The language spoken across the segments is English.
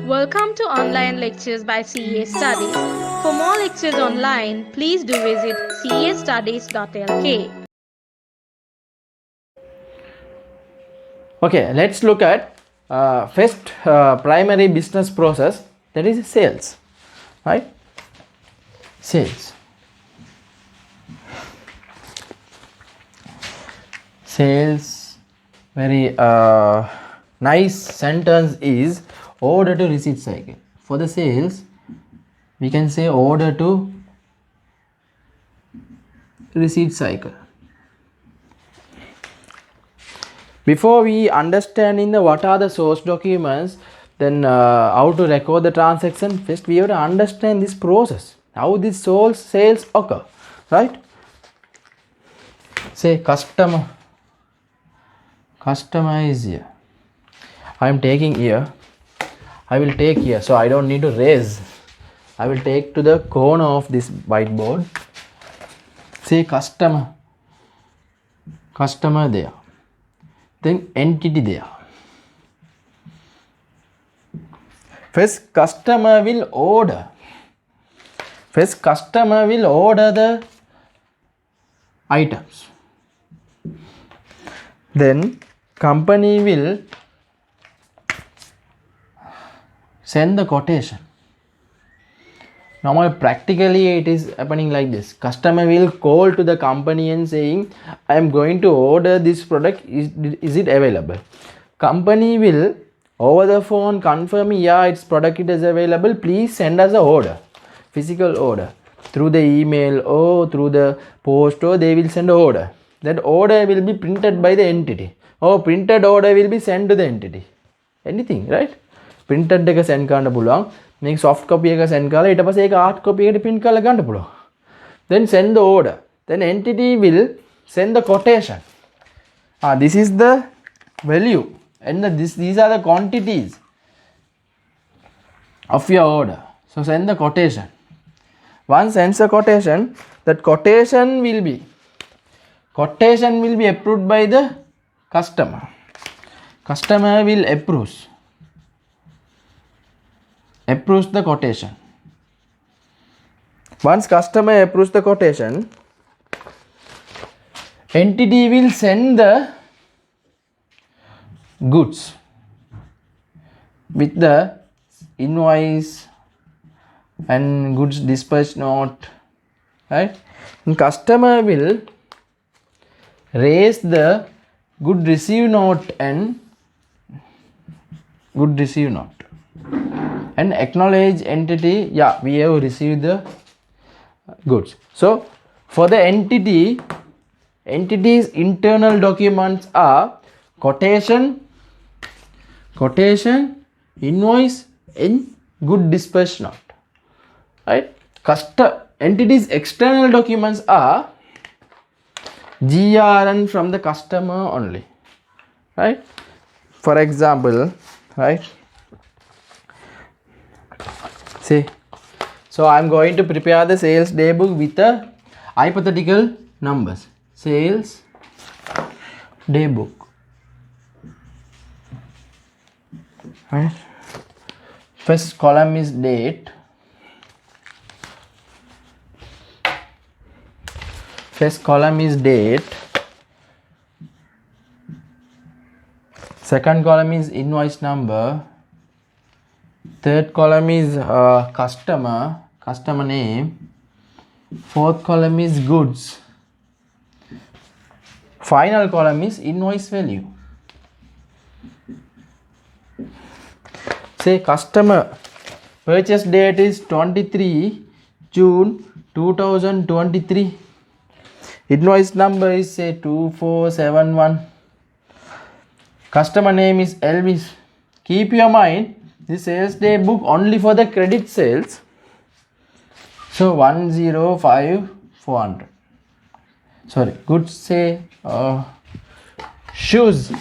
Welcome to online lectures by CA Studies. For more lectures online, please do visit castudies.lk. Okay, let's look at first primary business process, that is sales, right? Sales. Sales, very nice sentence is order to receipt cycle. For the sales, we can say order to receipt cycle. Before we understanding the what are the source documents, then how to record the transaction, first we have to understand this process, how this sales occur, right? Say customer is here. I am taking here. I will take here, so I don't need to raise. I will take to the corner of this whiteboard. Say customer there. Then entity there. First customer will order the items. Then company will send the quotation. Normally practically it is happening like this. Customer will call to the company and saying, I am going to order this product, is it available? Company will over the phone confirm, yeah, its product it is available, please send us an order, physical order, through the email or through the post, or they will send an order. That order will be printed by the entity, or printed order will be sent to the entity. Anything, right? Printed එක send කරන්න පුළුවන්. මේක soft copy එක send කරලා ඊට පස්සේ ඒක hard copy එකට print කරලා ගන්න පුළුවන්. Then send the order. Then entity will send the quotation. This is the value and these are the quantities of your order. So send the quotation. Once sends the quotation, that quotation will be approved by the customer. Customer will approves the quotation. Once customer approves the quotation, entity will send the goods with the invoice and goods dispatch note, right? And customer will raise the good receive note and acknowledge entity, yeah, we have received the goods. So for the entity's internal documents are quotation, invoice and good dispatch note, right? Entity's external documents are GRN from the customer only, right? For example, right, see, so I am going to prepare the sales day book with the hypothetical numbers. Sales day book, right? First column is date. Second column is invoice number. Third column is customer name. Fourth column is goods. Final column is invoice value. Say customer purchase date is 23 June 2023. Invoice number is say 2471. Customer name is Elvis. Keep your mind, this sales day book only for the credit sales. So 105,400. Sorry, goods say shoes.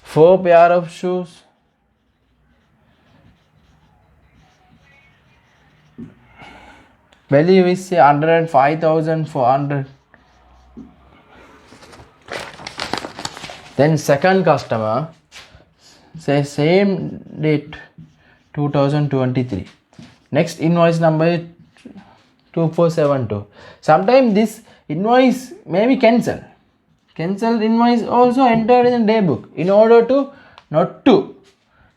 4 pair of shoes. Value is say 105,400. Then second customer say same date 2023. Next invoice number is 2472. Sometimes this invoice may be cancelled. Cancelled invoice also entered in the day book in order to not to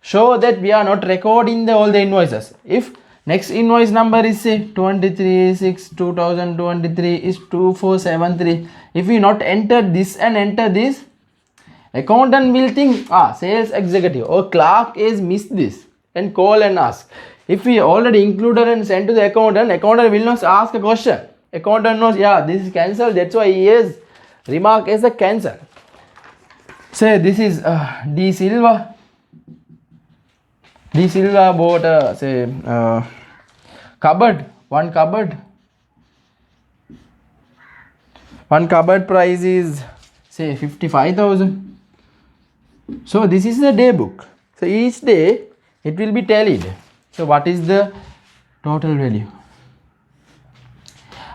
show that we are not recording all the invoices. If next invoice number is say 23/6/2023 is 2473, if we not enter this and enter this, accountant will think sales executive or clerk is missed this and call and ask. If we already included and sent to the accountant, accountant will not ask a question. Accountant knows this is cancelled, that's why he is remark as a cancel. Say this is D Silva. D Silva bought cupboard, one cupboard price is say 55,000. So this is the day book. So each day it will be tallied. So what is the total value?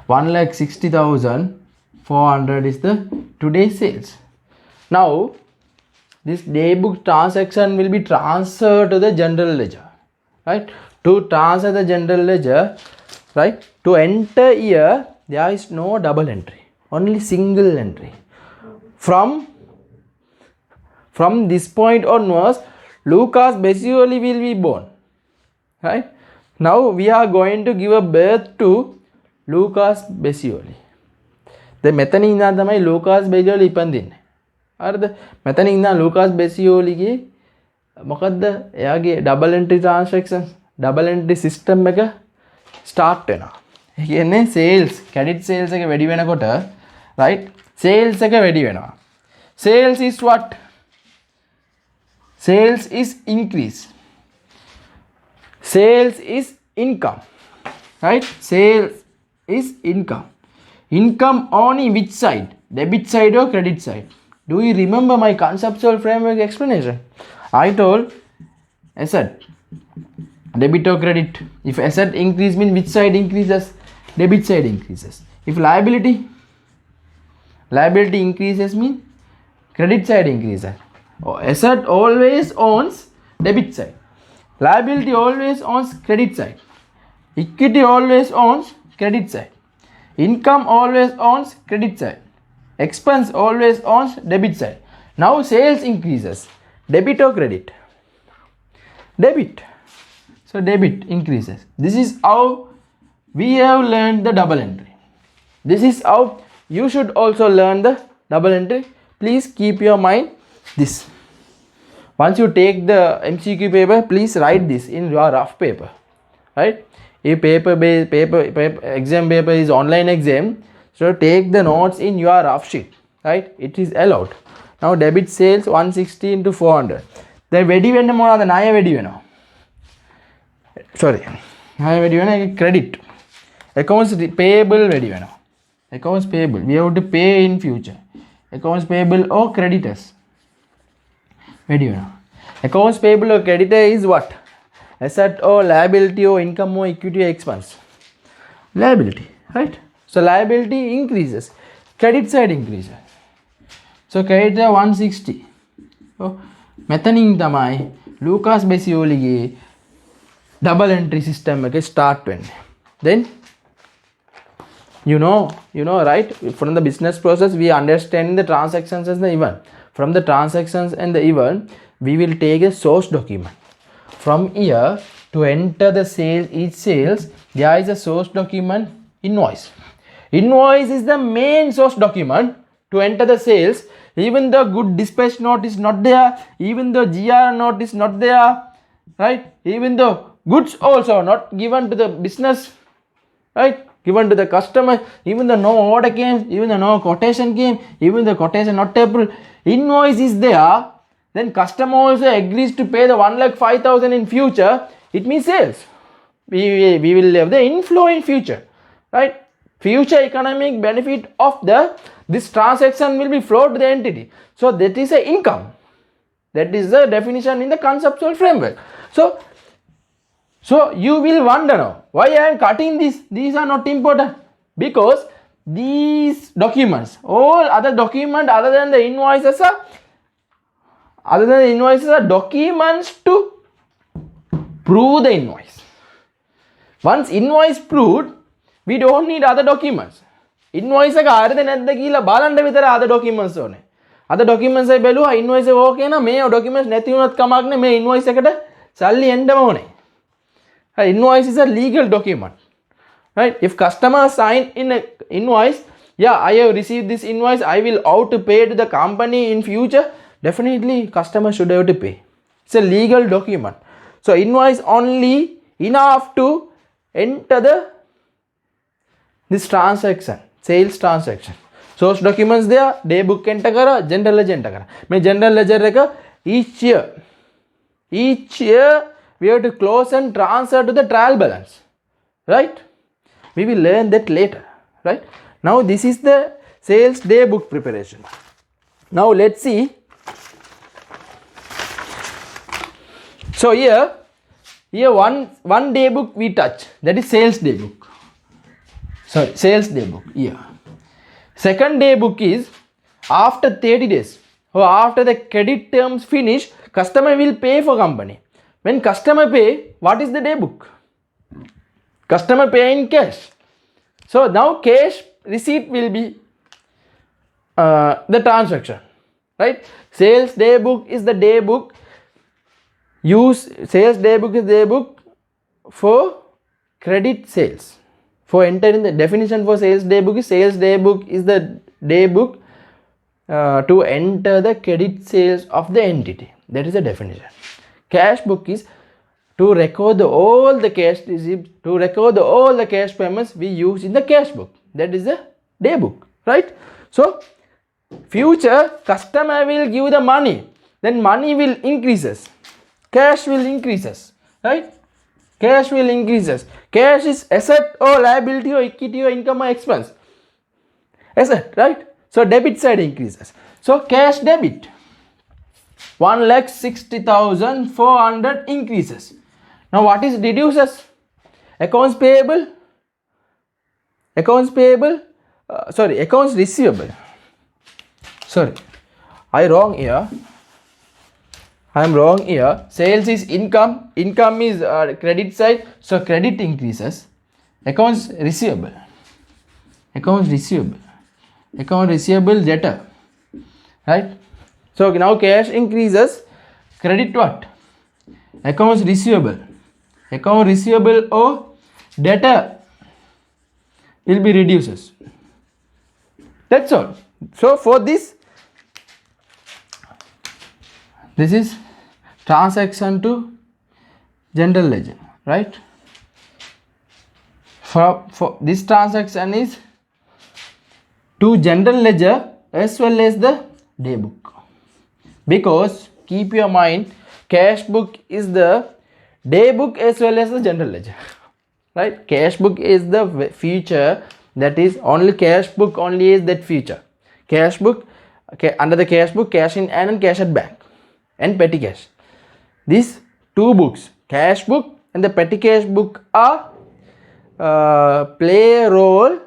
1,60,400 is the today's sales. Now this day book transaction will be transferred to the general ledger, right? To transfer the general ledger, right? To enter here there is no double entry, only single entry. From this point onwards, Lucas Besioli will be born, right? Now we are going to give a birth to Lucas Besioli. The මෙතන ඉඳන් තමයි Lucas Besioli ඉපදින්නේ. හරිද? මෙතන ඉඳන් Lucas Besioli ගේ මොකද්ද? එයාගේ double entry transactions, double entry system එක start වෙනවා. ඒ කියන්නේ sales, credit sales එක වැඩි වෙනකොට, right? Sales එක වැඩි වෙනවා. Sales is what? Sales is increase. Sales is income, right? Sales is income. Income on which side? Debit side or credit side? Do you remember my conceptual framework explanation? I told asset, debit or credit. If asset increase means which side increases? Debit side increases. If liability increases means credit side increases. Asset always owns debit side. Liability always owns credit side. Equity always owns credit side. Income always owns credit side. Expense always owns debit side. Now sales increases. Debit or credit? Debit. So debit increases. This is how we have learned the double entry. This is how you should also learn the double entry. Please keep your mind this. Once you take the MCQ paper, please write this in your rough paper, right? If exam paper is online exam, so take the notes in your rough sheet, right? It is allowed. Now debit sales 160 into 400. Then වැඩි වෙන්න මොනවාද? ණය වැඩි වෙනවා. Sorry. ණය වැඩි වෙන credit. Accounts payable වැඩි වෙනවා. Accounts payable. We have to pay in future. Accounts payable or creditors. වැඩි වෙනවා. Accounts payable or creditor is what? Asset or liability or income or equity or expense? Liability, right? So liability increases, credit side increases. So creditor 160. So මෙතනින් තමයි Lucas Besioli ගේ double entry system එක start වෙන්නේ. Then you know, right? From the business process, we understand the transactions as the event. From the transactions and the event, we will take a source document. From here to enter the sales, each sales, there is a source document, invoice. Invoice is the main source document to enter the sales. Even the good dispatch note is not there, even the GR note is not there, right? Even the goods also not given to the business, right? Given to the customer, even the no order came, even the no quotation came, even the quotation not approved. Invoice is there, then customer also agrees to pay the 1,05,000 in future. It means sales. We will have the inflow in future, right? Future economic benefit of this transaction will be flowed to the entity. So that is a income. That is the definition in the conceptual framework. So you will wonder now, why I am cutting this? These are not important. Because these documents, all other documents other than the invoices Other than invoices are documents to prove the invoice. Once invoice proved, we don't need other documents. Invoice එක හරිද නැද්ද කියලා බලන්න විතර other documents ඕනේ. other documents එක බැලුවා invoice එක ඕකේ නම් මේ documents නැති වුණත් කමක් නැහැ. මේ invoice එකට සල්ලි එන්නම ඕනේ. Invoice is a legal document. Right? If customer sign in an invoice, yeah, I have received this invoice, I will out to pay to the company in future, definitely customer should have to pay. It's a legal document. So invoice only enough to enter this transaction, sales transaction. Source documents there, day book enter kara, general ledger enter kara. My general ledger reka each year we have to close and transfer to the trial balance, right? We will learn that later, right? Now this is the sales day book preparation. Now let's see. So here one day book we touch, that is sales day book. Sorry, sales day book. Yeah. Second day book is after 30 days or after the credit terms finish, customer will pay for company. When customer pay, what is the day book? Customer pay in cash. So now cash receipt will be the transaction, right? Sales day book is the day book. Sales day book is day book for credit sales. For entering the definition for sales day book is the day book to enter the credit sales of the entity. That is the definition. Cash book is to record all the cash receipts, to record all the cash payments we use in the cash book. That is the day book, right? So future customer will give the money, then money will increases, cash will increases, right? Cash will increases. Cash is asset or liability or equity or income or expense. Asset, right? So debit side increases. So cash debit 1,60,400 increases. Now what is reduces? Accounts receivable. Sorry, I am wrong here. Sales is income. Income is credit side. So credit increases. Accounts receivable debtor. Right? So now cash increases. Credit what? Accounts receivable. Account receivable or debtor will be reduces. That's all. So for this is transaction to general ledger, right? For this transaction is to general ledger as well as the day book, because keep your mind, cash book is the day book as well as the general ledger, right? Cash book is the feature, that is only cash book only is that feature. Cash book, okay, under the cash book, cash in hand and cash at bank and petty cash. These two books, cash book and the petty cash book, are play a role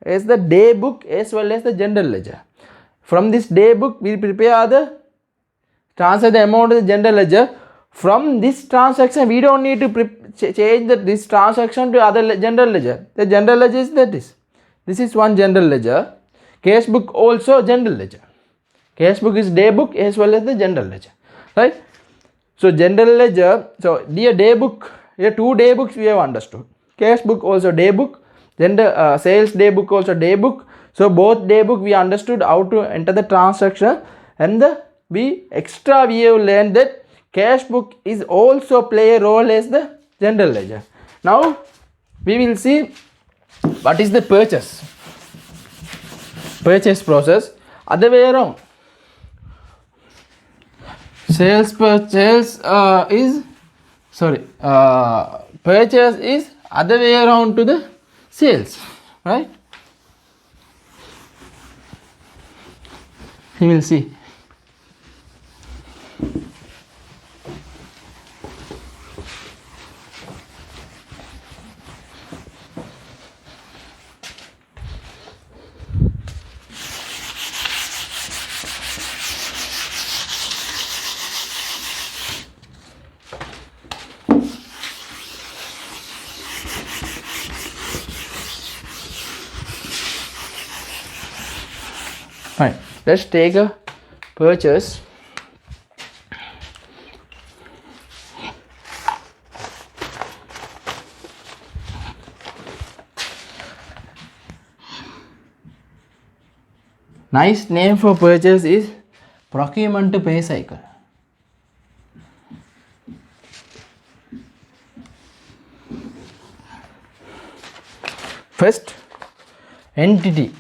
as the day book as well as the general ledger. From this day book we prepare the transfer the amount of the general ledger. From this transaction we don't need to change this transaction to other general ledger. The general ledger is this is one general ledger. Cash book also general ledger. Cash book is day book as well as the general ledger, right? So general ledger, so dear day book, here two day books we have understood. Cash book also day book, then the sales day book also day book. So both day book we understood how to enter the transaction, and we have learned that cash book is also play a role as the general ledger. Now we will see what is the purchase process. Other way around, purchase is other way around to the sales, right? You will see. let's take a purchase. Nice name for purchase is procurement to pay cycle. First, entity.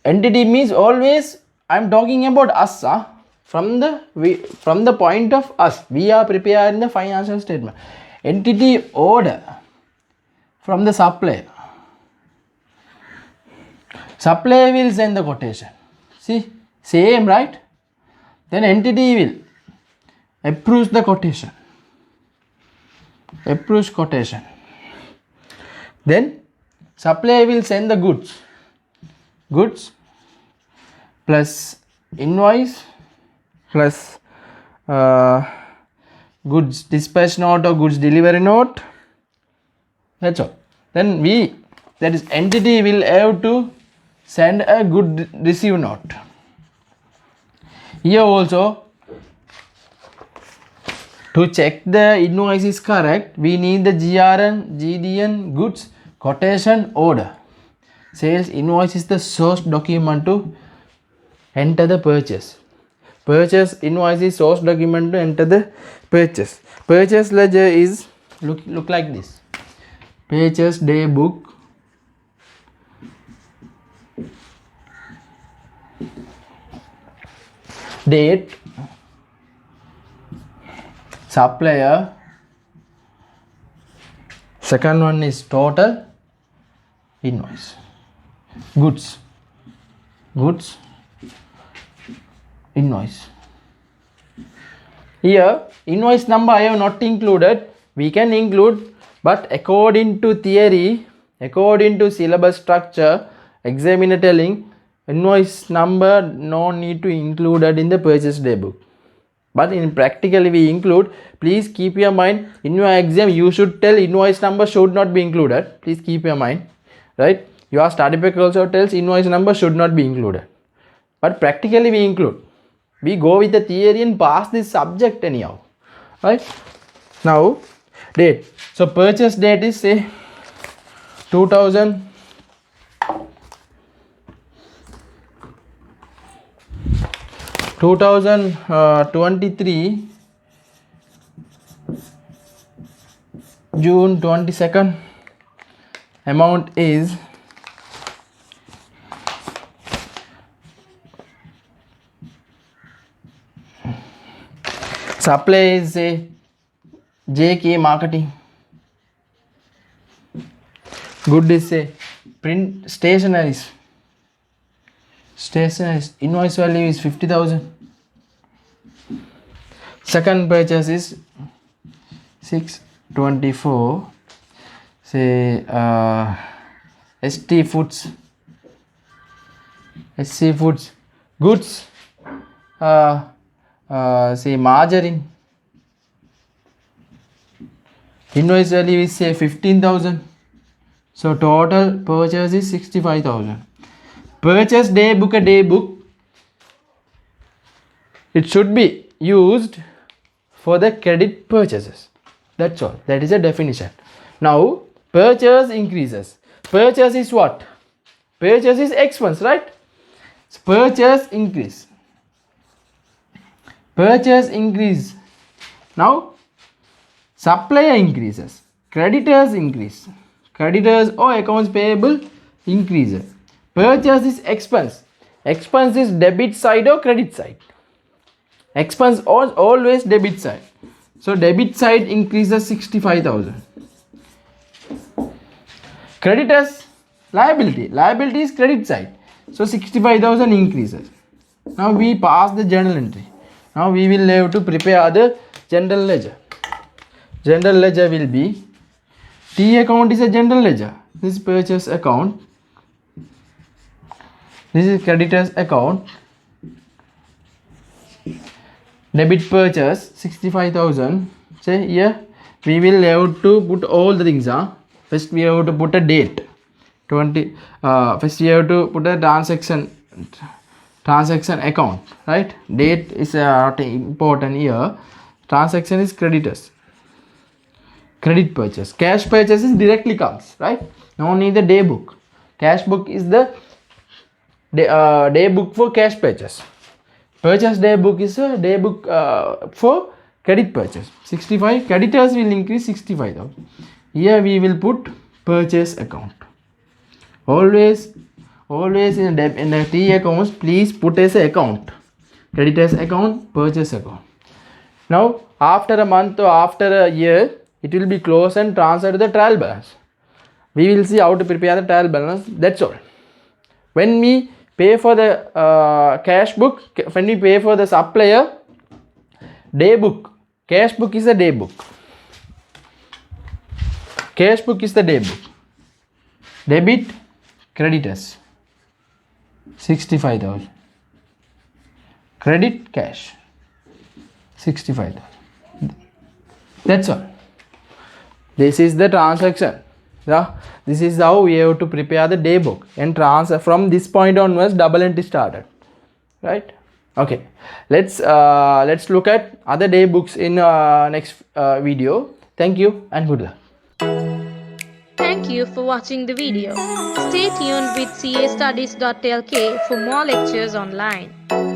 Entity means always I'm talking about us. From the point of us, we are preparing the financial statement. Entity order from the supplier. Supplier will send the quotation. See, same, right? Then entity will approve the quotation. Approves quotation. Then supplier will send the goods. Goods plus invoice plus goods dispatch note or goods delivery note. That's all. Then that is entity will have to send a good receive note. Here also, to check the invoice is correct, we need the GRN, GDN, goods, quotation, order. Sales invoice is the source document to enter the purchase. Purchase invoice is source document to enter the purchase. Purchase ledger is look like this. Purchase day book. Date, supplier, second one is total, invoice, goods, invoice. Here invoice number I have not included, we can include, but according to theory, according to syllabus structure, examiner telling invoice number no need to include it in the purchase day book. But in practically we include. Please keep your mind, in your exam you should tell invoice number should not be included. Please keep your mind, right? Your study pack also tells invoice number should not be included. But practically we include. We go with the theory and pass this subject anyhow, right? Now date. So purchase date is say 2023 June 22nd. Amount is supply is say JK marketing. Good is say print stationaries. Invoice value is 50,000. Second purchase is 624. Say SC Foods. Goods. Say margarine. Invoice value is say 15,000. So total purchase is 65,000. Purchase day book, a day book, it should be used for the credit purchases. That's all. That is a definition. Now purchase increases. Purchase is what? Purchase is expense, right? So purchase increase. Purchase increase. Now supplier increases. Creditors increase. Creditors or accounts payable increases. Purchase is expense. Expense is debit side or credit side. Expense is always debit side. So debit side increases 65,000. Creditors liability. Liability is credit side. So 65,000 increases. Now we pass the journal entry. Now we will have to prepare the general ledger. General ledger will be T account is a general ledger. This is purchase account. This is creditors account. Debit purchase 65,000. Say here we will have to put all the things. First we have to put a date. First we have to put a transaction transaction account, right? Date is not important here. Transaction is creditors, credit purchase. Cash purchases directly comes, right? No need the day book. Cash book is the day book for cash purchase. Purchase day book is a day book for credit purchase. 65 creditors will increase 65,000. Here we will put purchase account. Always in the T accounts, please put as a account. Creditors account, purchase account. Now after a month or after a year, it will be closed and transferred to the trial balance. We will see how to prepare the trial balance. That's all. When we pay for the cash book, when we pay for the supplier, day book, cash book is the day book. Cash book is the day book. Debit, creditors, 65,000. Credit, cash, 65,000. That's all. This is the transaction. Yeah, this is how we have to prepare the day book and transfer. From this point onwards, double entry started, right? Okay, let's look at other day books in next video. Thank you and good luck. Thank you for watching the video. Stay tuned with castudies.lk for more lectures online.